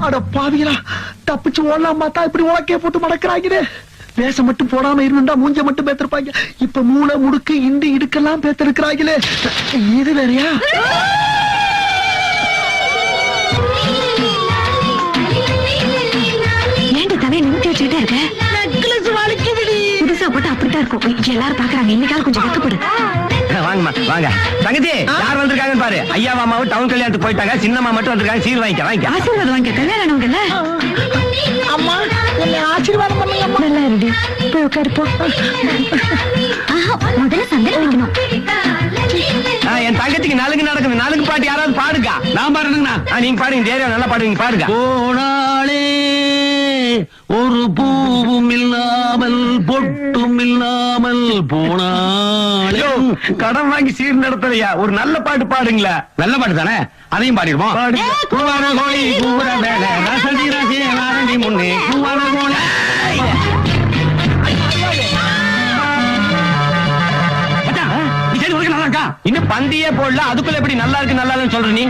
அட பாவிகளா, தப்பிச்சு ஓடலாம் பார்த்தா இப்படி உலக்கைய போட்டு மடக்கிறாங்களே. வேஷம் மட்டும் போடாம இருந்தா மூஞ்ச மட்டும் பேத்திருப்பாங்க. இப்ப மூளை முடுக்கு இண்டி இடுக்கெல்லாம் பேத்திருக்கிறாங்களே. இது வேறையா? ஏன்டி தலையை நிமித்தி வச்சுக்கிட்டே இருக்க? புதுசா போட்டு அப்படித்தான் இருக்கும். எல்லாரும் பாக்குறாங்க. இன்னைக்காவது கொஞ்சம் வெக்கப்படு. வாங்கம்மா வாங்க. தங்கச்சி யார் வந்திருக்காங்கன்னு பாரு. ஐயாவா அம்மாவும் டவுன் கல்யாணத்துக்கு போயிட்டாங்க. சின்னம்மா மட்டும் வந்திருக்காங்க. சீர் வாங்கிக்க வாங்கிக்க. ஆசீர்வாதம் வாங்க. கல்யாணம் ஆனவங்கல்ல. அம்மா என்னை ஆசீர்வாதம் பண்ணுங்க. நல்லா இருடி. போய் உட்காரு போ. முதல்ல சந்தல் வைக்கணும். என் தங்கச்சிக்கு நலுங்கு நடக்குது. நலுங்கு பாட்டு யாராவது பாடுங்க. நான் பாடுறேங்கண்ணா. நீங்க பாடுங்க. தேரியா நல்லா பாடுவீங்க. பாடுங்க. போனாலே ஒரு பூவும் இல்லாமல் பொட்டும் இல்லாமல் போனாலே. கடன் வாங்கி சீர் நடத்துறியா? ஒரு நல்ல பாட்டு பாடுங்களா. நல்ல பாட்டு தானே, அதையும் பாடிடுவோம். கூவான கோழி கூற வேலை ரசதி ரசி நாரண்டி முன்னே கூவான கோழி. இன்னும் பந்தியே போடல, அதுக்குள்ள எப்படி நல்லா இருக்கு நல்லா இல்லன்னு சொல்ற நீ?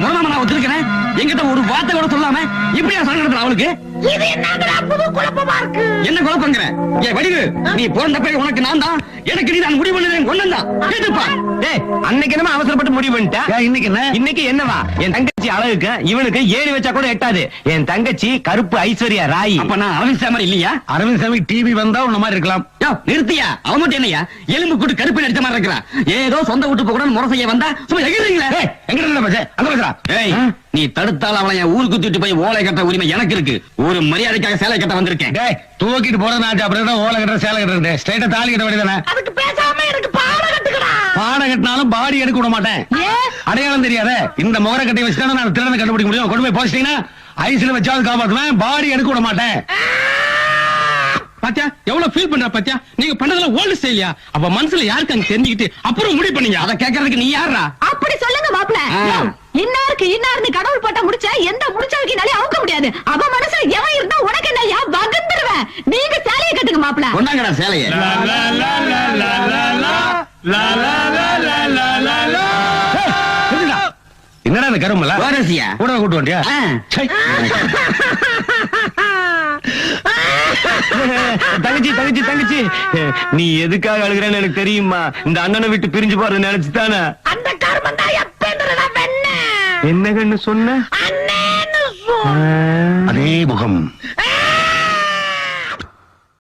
முரணமா நான் ஒத்துருக்கிறேன். எங்கிட்ட ஒரு வார்த்தை கூட சொல்லாம இப்படியா சங்கடத்துல அவளுக்கு? இது என்னங்கடா புது குழப்பமா இருக்கு? என்ன குழப்பங்கிற? ஏ வடிவு, நீ பிறந்தப்ப உனக்கு நான் தான், எனக்கு நீ நான் முடிவு பண்ணதே ஒண்ணு. அன்னைக்கு என்னமா அவசரப்பட்டு முடிவு பண்ணிட்டேன். இன்னைக்கு என்ன? இன்னைக்கு என்னவா? என் தங்கச்சி அழகுக்கு இவனுக்கு ஏறி வச்சா கூட எட்டாது. என் தங்கச்சி கருப்பு ஐஸ்வர்யா ராய். அப்ப நான் அரவிந்த் சாமி இல்லையா? அரவிந்த் சாமி டிவி வந்தா உன்ன மாதிரி இருக்கலாம். நிறுத்தியா? அவன் மட்டும் என்னையா எலும்பு கூட்டு கருப்பு நடிச்ச மாதிரி இருக்கிறான். ஏதோ சொந்த வீட்டு போக கூட முறை செய்ய வந்தா சும்மா எகிறீங்களா? எங்க பேச அங்க பேசுறா? ஏய், நீ தடுத்தால அவளை என் ஊருக்கு தூக்கிட்டு போய் ஓலை கட்ட உரிமை எனக்கு இருக்கு. ஒரு மரியாதைக்காக சேலை கட்ட வந்திருக்கேன். தூக்கிட்டு போறது நான் அப்புறம் ஓலை கட்ட சேலை கட்டுறது ஸ்ட்ரைட்டா தாலி கட்ட வேண்டியதானே? அதுக்கு பேசாம எனக்கு பாட கட்டுக்கடா. பாட கட்டினாலும் பாடி எடுக்க விட மாட்டேன். அடையாளம் தெரியாத இந்த முகர கட்டி வச்சுட்டா நான் திருடனை கண்டுபிடிக்க முடியும். கொண்டு போய் போச்சிட்டீங்கன்னா ஐஸ்ல வச்சாவது காப்பாற்றுவேன். பாடி எடுக்க விட மாட்டேன். பாத்தியா எவ்வளவு ஃபீல் பண்ற? பாத்தியா நீங்க பண்ணதெல்லாம் ஓல்டு ஸ்டைலியா? அப்ப மனசுல யாருக்கு அங்க தெரிஞ்சுக்கிட்டு அப்புறம் முடிவு பண்ணீங்க? அத கேட்கறதுக்கு நீ யாரா? அப்படி சொல்லுங்க மாப்பிள்ள. இன்னாருக்கு இன்னாருன்னு கடவுள் போட்டா முடிச்ச எந்த முடிச்சவக்கினாலே அவுக்க முடியாது. அவ மனசுல எவன் இருந்தா உனக்கு என்ன யா வகந்துருவேன். நீங்க சேலையை கட்டுங்க மாப்பிள்ள. கொண்டாங்கடா சேலையை. என்னடா இந்த கருமல வாரசியா கூட கூட்டு வண்டியா? தங்கச்சி தங்கச்சி தங்கச்சி, நீ எதுக்காக அழுகிறேன்னு எனக்கு தெரியுமா? இந்த அண்ணனை விட்டு பிரிஞ்சு போறது நினைச்சுதானே? அந்த கர்மந்தா எப்பன்றடா வெண்ண. என்ன கண்ணு சொன்ன? அண்ணேன்னு அதே முகம்.